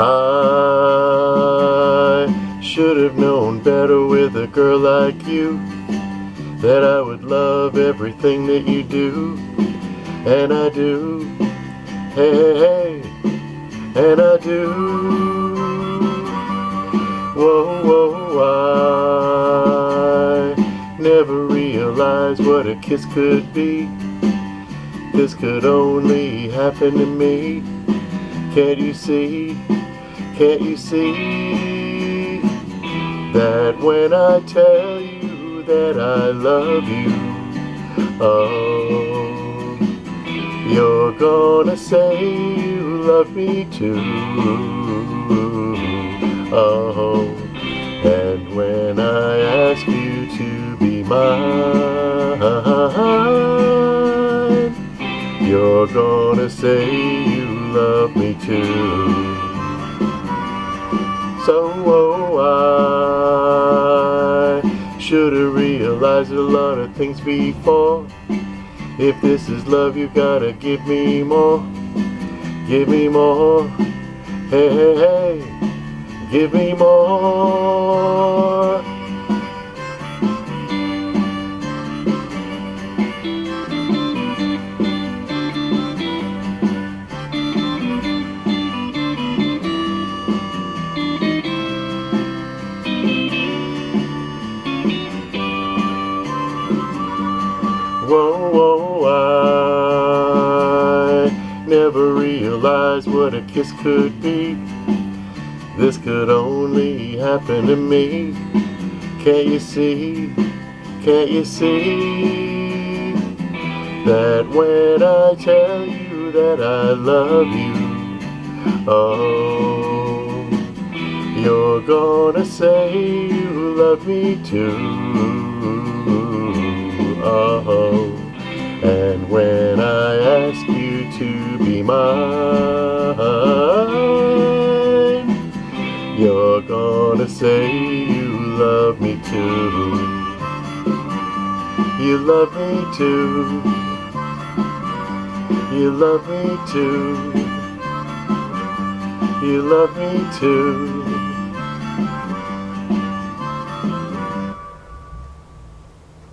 I should have known better with a girl like you, that I would love everything that you do, and I do, hey, hey, and I do. Whoa, whoa, I never realized what a kiss could be. This could only happen to me. Can't you see, can't you see, that when I tell you that I love you, oh, you're gonna say you love me too, oh, and when I ask you to be mine, you're gonna say you love me too. So I should've realized a lot of things before. If this is love, you gotta give me more. Give me more. Hey, hey, hey. Give me more. Whoa, whoa, I never realized what a kiss could be. This could only happen to me. Can't you see, can't you see, that when I tell you that I love you, oh, you're gonna say you love me too, oh, and when I ask you to be mine, you're gonna say you love me too. You love me too. You love me too. You love me too.